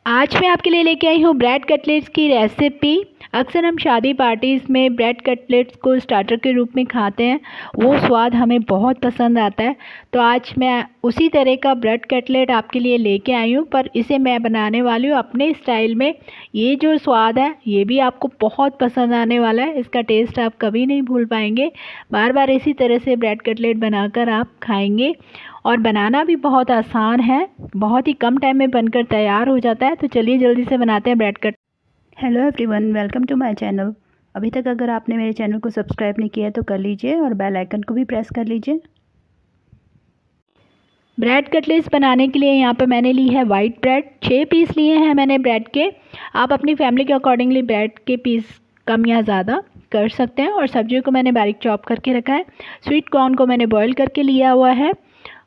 आज मैं आपके लिए लेके आई हूँ ब्रेड कटलेट्स की रेसिपी। अक्सर हम शादी पार्टीज़ में ब्रेड कटलेट्स को स्टार्टर के रूप में खाते हैं, वो स्वाद हमें बहुत पसंद आता है। तो आज मैं उसी तरह का ब्रेड कटलेट आपके लिए लेके आई हूँ, पर इसे मैं बनाने वाली हूँ अपने स्टाइल में। ये जो स्वाद है ये भी आपको बहुत पसंद आने वाला है, इसका टेस्ट आप कभी नहीं भूल पाएंगे। बार बार इसी तरह से ब्रेड कटलेट बनाकर आप खाएंगे और बनाना भी बहुत आसान है, बहुत ही कम टाइम में बनकर तैयार हो जाता है। तो चलिए जल्दी से बनाते हैं bread cut. Hello everyone, welcome to my channel. अभी तक अगर आपने मेरे चैनल को सब्सक्राइब नहीं किया है तो कर लीजिए और बेल आइकन को भी प्रेस कर लीजिए। ब्रेड कटलेट्स बनाने के लिए यहाँ पर मैंने ली है वाइट ब्रेड। 6 पीस लिए हैं मैंने ब्रेड के। आप अपनी फैमिली के अकॉर्डिंगली ब्रेड के पीस कम या ज़्यादा कर सकते हैं। और सब्जियों को मैंने बारीक चॉप करके रखा है। स्वीट कॉर्न को मैंने बॉईल करके लिया हुआ है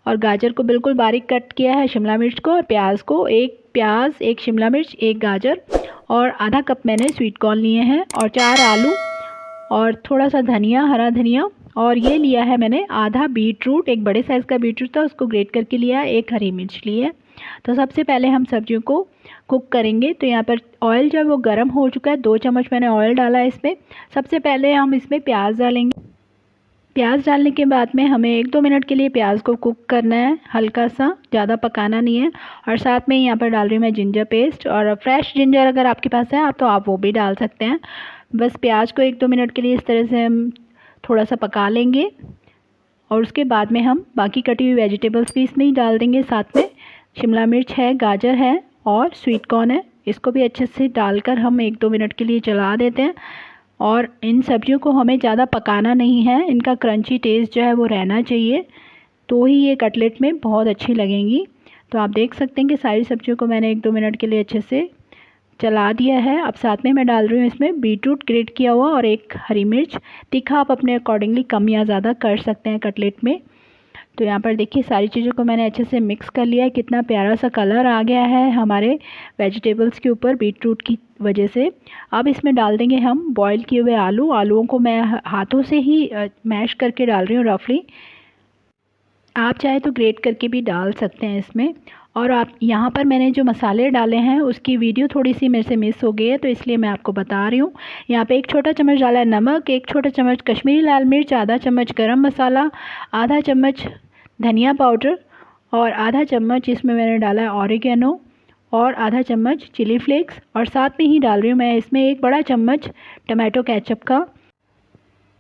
और गाजर को बिल्कुल बारीक कट किया है, शिमला मिर्च को और प्याज को। एक प्याज, एक शिमला मिर्च, एक गाजर और आधा कप मैंने स्वीट कॉर्न लिए हैं और 4 आलू और थोड़ा सा धनिया, हरा धनिया। और ये लिया है मैंने आधा बीट रूट, एक बड़े साइज़ का बीट रूट था, उसको ग्रेट करके लिया है। एक हरी मिर्च ली है। तो सबसे पहले हम सब्जियों को कुक करेंगे। तो यहाँ पर ऑयल जो है वो गर्म हो चुका है। 2 चम्मच मैंने ऑयल डाला है इसमें। सबसे पहले हम इसमें प्याज डालेंगे। प्याज डालने के बाद में हमें 1-2 मिनट के लिए प्याज को कुक करना है, हल्का सा, ज़्यादा पकाना नहीं है। और साथ में यहाँ पर डाल रही हूँ मैं जिंजर पेस्ट, और फ्रेश जिंजर अगर आपके पास है आप तो आप वो भी डाल सकते हैं। बस प्याज को 1-2 मिनट के लिए इस तरह से हम थोड़ा सा पका लेंगे और उसके बाद में हम बाकी कटी हुई वेजिटेबल्स भी इसमें ही डाल देंगे। साथ में शिमला मिर्च है, गाजर है और स्वीट कॉर्न है, इसको भी अच्छे से डालकर हम 1-2 मिनट के लिए चला देते हैं। और इन सब्जियों को हमें ज़्यादा पकाना नहीं है, इनका क्रंची टेस्ट जो है वो रहना चाहिए, तो ही ये कटलेट में बहुत अच्छी लगेंगी। तो आप देख सकते हैं कि सारी सब्जियों को मैंने 1-2 मिनट के लिए अच्छे से चला दिया है। अब साथ में मैं डाल रही हूँ इसमें बीटरूट ग्रेट किया हुआ और एक हरी मिर्च। तीखा आप अपने अकॉर्डिंगली कम या ज़्यादा कर सकते हैं कटलेट में। तो यहाँ पर देखिए सारी चीज़ों को मैंने अच्छे से मिक्स कर लिया है। कितना प्यारा सा कलर आ गया है हमारे वेजिटेबल्स के ऊपर बीटरूट की वजह से। अब इसमें डाल देंगे हम बॉईल किए हुए आलू। आलूओं को मैं हाथों से ही मैश करके डाल रही हूँ रफली। आप चाहे तो ग्रेट करके भी डाल सकते हैं इसमें। और आप यहाँ पर मैंने जो मसाले डाले हैं उसकी वीडियो थोड़ी सी मेरे से मिस हो गई है, तो इसलिए मैं आपको बता रही हूँ। यहाँ पे 1 छोटा चम्मच डाला है नमक, 1 छोटा चम्मच कश्मीरी लाल मिर्च, आधा चम्मच गरम मसाला, आधा चम्मच धनिया पाउडर और आधा चम्मच इसमें मैंने डाला है ऑरिगेनो और आधा चम्मच चिली फ्लेक्स। और साथ में ही डाल रही हूँ मैं इसमें 1 बड़ा चम्मच टमाटो केचप का।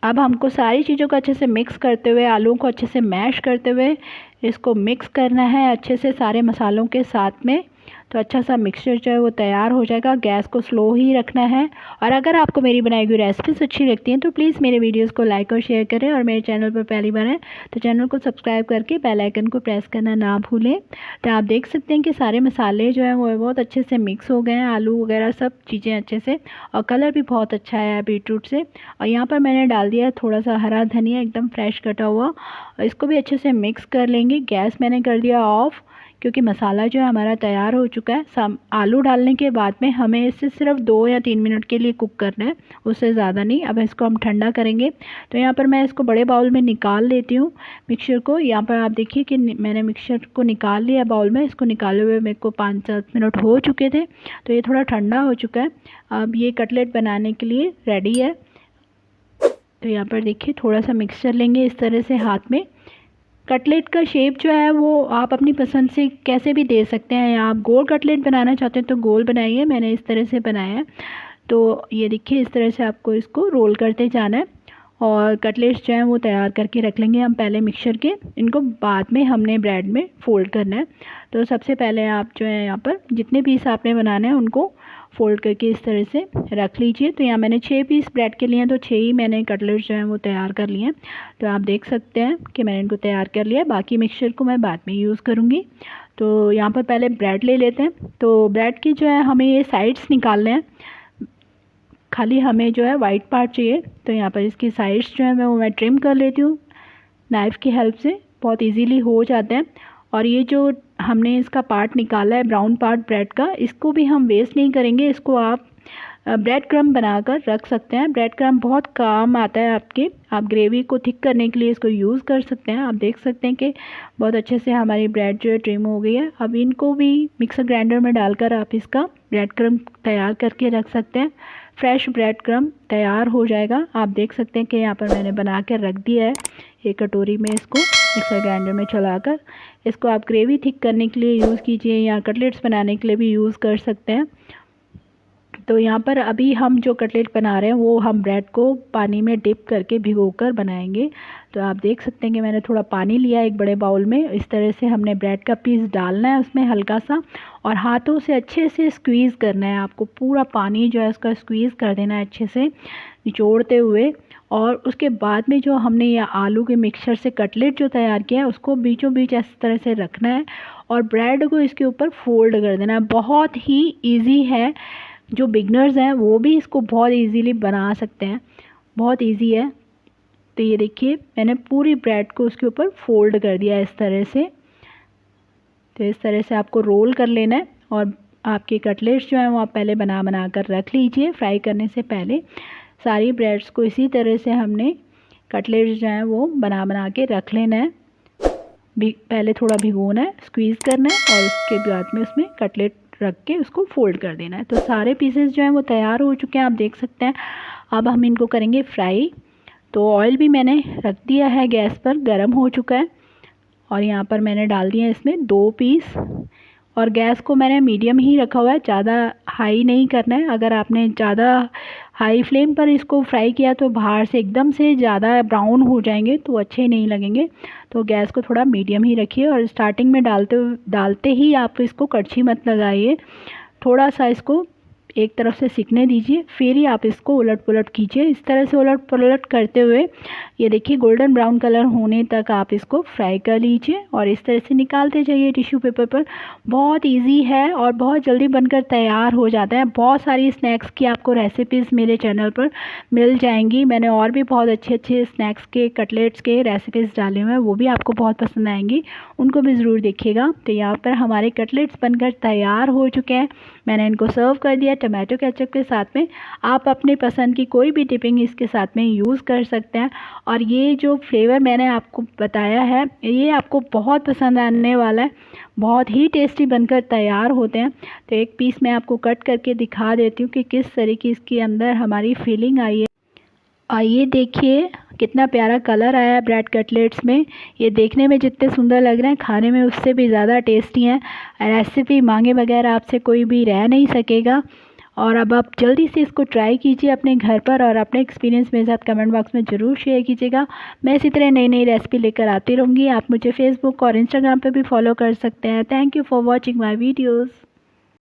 अब हमको सारी चीज़ों को अच्छे से मिक्स करते हुए, आलूओं को अच्छे से मैश करते हुए इसको मिक्स करना है अच्छे से सारे मसालों के साथ में। तो अच्छा सा मिक्सचर जो है वो तैयार हो जाएगा। गैस को स्लो ही रखना है। और अगर आपको मेरी बनाई हुई रेसिपीज़ अच्छी लगती हैं तो प्लीज़ मेरे वीडियोस को लाइक और शेयर करें, और मेरे चैनल पर पहली बार हैं तो चैनल को सब्सक्राइब करके बेल आइकन को प्रेस करना ना भूलें। तो आप देख सकते हैं कि सारे मसाले जो हैं वो बहुत अच्छे से मिक्स हो गए हैं, आलू वगैरह सब चीज़ें अच्छे से, और कलर भी बहुत अच्छा आया है बीटरूट से। और यहाँ पर मैंने डाल दिया थोड़ा सा हरा धनिया एकदम फ्रेश कटा हुआ। इसको भी अच्छे से मिक्स कर लेंगे। गैस मैंने कर दिया ऑफ़, क्योंकि मसाला जो है हमारा तैयार हो चुका है। आलू डालने के बाद में हमें इसे सिर्फ 2 या 3 मिनट के लिए कुक करना है, उससे ज़्यादा नहीं। अब इसको हम ठंडा करेंगे। तो यहाँ पर मैं इसको बड़े बाउल में निकाल लेती हूँ मिक्सचर को। यहाँ पर आप देखिए कि मैंने मिक्सचर को निकाल लिया बाउल में। इसको निकाले हुए मेरे को 5-7 मिनट हो चुके थे, तो ये थोड़ा ठंडा हो चुका है। अब ये कटलेट बनाने के लिए रेडी है। तो यहाँ पर देखिए थोड़ा सा मिक्सचर लेंगे इस तरह से हाथ में। कटलेट का शेप जो है वो आप अपनी पसंद से कैसे भी दे सकते हैं। आप गोल कटलेट बनाना चाहते हैं तो गोल बनाइए, मैंने इस तरह से बनाया है। तो ये देखिए इस तरह से आपको इसको रोल करते जाना है और कटलेट्स जो हैं वो तैयार करके रख लेंगे हम पहले मिक्सचर के। इनको बाद में हमने ब्रेड में फ़ोल्ड करना है। तो सबसे पहले आप जो है यहाँ पर जितने पीस आपने बनाने हैं उनको फ़ोल्ड करके इस तरह से रख लीजिए। तो यहाँ मैंने 6 पीस ब्रेड के लिए हैं, तो 6 ही मैंने कटलेट्स जो हैं वो तैयार कर लिए हैं। तो आप देख सकते हैं कि मैंने इनको तैयार कर लिया है। बाकी मिक्सचर को मैं बाद में यूज़ करूँगी। तो यहाँ पर पहले ब्रेड ले लेते हैं। तो ब्रेड की जो है हमें ये साइड्स निकालने हैं, खाली हमें जो है वाइट पार्ट चाहिए। तो यहाँ पर इसकी साइड्स जो है मैं ट्रिम कर लेती हूँ नाइफ़ की हेल्प से, बहुत इजीली हो जाते हैं। और ये जो हमने इसका पार्ट निकाला है ब्राउन पार्ट ब्रेड का, इसको भी हम वेस्ट नहीं करेंगे। इसको आप ब्रेड क्रम्ब बनाकर रख सकते हैं। ब्रेड क्रम्ब बहुत काम आता है आपके, आप ग्रेवी को थिक करने के लिए इसको यूज़ कर सकते हैं। आप देख सकते हैं कि बहुत अच्छे से हमारी ब्रेड जो है ट्रिम हो गई है। अब इनको भी मिक्सर ग्राइंडर में डालकर आप इसका ब्रेड क्रम्ब तैयार करके रख सकते हैं। फ्रेश ब्रेड क्रम्ब तैयार हो जाएगा। आप देख सकते हैं कि यहाँ पर मैंने बना कर रख दिया है एक कटोरी में। इसको मिक्सर ग्राइंडर में चलाकर इसको आप ग्रेवी थिक करने के लिए यूज़ कीजिए या कटलेट्स बनाने के लिए भी यूज़ कर सकते हैं। तो यहाँ पर अभी हम जो कटलेट बना रहे हैं वो हम ब्रेड को पानी में डिप करके भिगोकर बनाएंगे। तो आप देख सकते हैं कि मैंने थोड़ा पानी लिया एक बड़े बाउल में। इस तरह से हमने ब्रेड का पीस डालना है उसमें हल्का सा, और हाथों से अच्छे से स्क्वीज़ करना है। आपको पूरा पानी जो है उसका स्क्वीज़ कर देना है अच्छे से निचोड़ते हुए। और उसके बाद में जो हमने ये आलू के मिक्सचर से कटलेट जो तैयार किया है उसको बीचों बीच इस तरह से रखना है और ब्रेड को इसके ऊपर फोल्ड कर देना है। बहुत ही ईजी है, जो बिगनर्स हैं वो भी इसको बहुत इजीली बना सकते हैं, बहुत इजी है। तो ये देखिए मैंने पूरी ब्रेड को उसके ऊपर फोल्ड कर दिया इस तरह से। तो इस तरह से आपको रोल कर लेना है और आपके कटलेट्स जो हैं वो आप पहले बना कर रख लीजिए। फ्राई करने से पहले सारी ब्रेड्स को इसी तरह से हमने कटलेट्स जो हैं वो बना के रख लेना है। पहले थोड़ा भिगोना है, स्क्वीज़ करना है और उसके बाद में उसमें कटलेट रख के उसको फोल्ड कर देना है। तो सारे पीसेस जो हैं वो तैयार हो चुके हैं, आप देख सकते हैं। अब हम इनको करेंगे फ्राई। तो ऑयल भी मैंने रख दिया है गैस पर, गर्म हो चुका है। और यहाँ पर मैंने डाल दिया इसमें 2 पीस, और गैस को मैंने मीडियम ही रखा हुआ है, ज़्यादा हाई नहीं करना है। अगर आपने ज़्यादा हाई फ्लेम पर इसको फ्राई किया तो बाहर से एकदम से ज़्यादा ब्राउन हो जाएंगे तो अच्छे नहीं लगेंगे। तो गैस को थोड़ा मीडियम ही रखिए और स्टार्टिंग में डालते ही आप इसको कड़छी मत लगाइए, थोड़ा सा इसको एक तरफ से सिकने दीजिए, फिर ही आप इसको उलट पुलट कीजिए। इस तरह से उलट पुलट करते हुए ये देखिए गोल्डन ब्राउन कलर होने तक आप इसको फ्राई कर लीजिए और इस तरह से निकालते जाइए टिश्यू पेपर पर। बहुत इजी है और बहुत जल्दी बनकर तैयार हो जाता है। बहुत सारी स्नैक्स की आपको रेसिपीज़ मेरे चैनल पर मिल जाएंगी। मैंने और भी बहुत अच्छे स्नैक्स के कटलेट्स के रेसिपीज़ डाले हुए हैं, वो भी आपको बहुत पसंद आएंगी, उनको भी ज़रूर देखिएगा। तो यहाँ पर हमारे कटलेट्स बनकर तैयार हो चुके हैं। मैंने इनको सर्व कर दिया टमाटो केचप के साथ में। आप अपनी पसंद की कोई भी डिपिंग इसके साथ में यूज़ कर सकते हैं। और ये जो फ्लेवर मैंने आपको बताया है ये आपको बहुत पसंद आने वाला है, बहुत ही टेस्टी बनकर तैयार होते हैं। तो एक पीस मैं आपको कट करके दिखा देती हूँ कि किस तरीके इसके अंदर हमारी फीलिंग आई है। और ये देखिए कितना प्यारा कलर आया है ब्रेड कटलेट्स में। ये देखने में जितने सुंदर लग रहे हैं खाने में उससे भी ज़्यादा टेस्टी हैं। रेसिपी मांगे बगैर आपसे कोई भी रह नहीं सकेगा। और अब आप जल्दी से इसको ट्राई कीजिए अपने घर पर और अपने एक्सपीरियंस मेरे साथ कमेंट बॉक्स में ज़रूर शेयर कीजिएगा। मैं इसी तरह नई रेसिपी लेकर आती रहूँगी। आप मुझे फेसबुक और इंस्टाग्राम पर भी फॉलो कर सकते हैं। Thank you for watching my videos.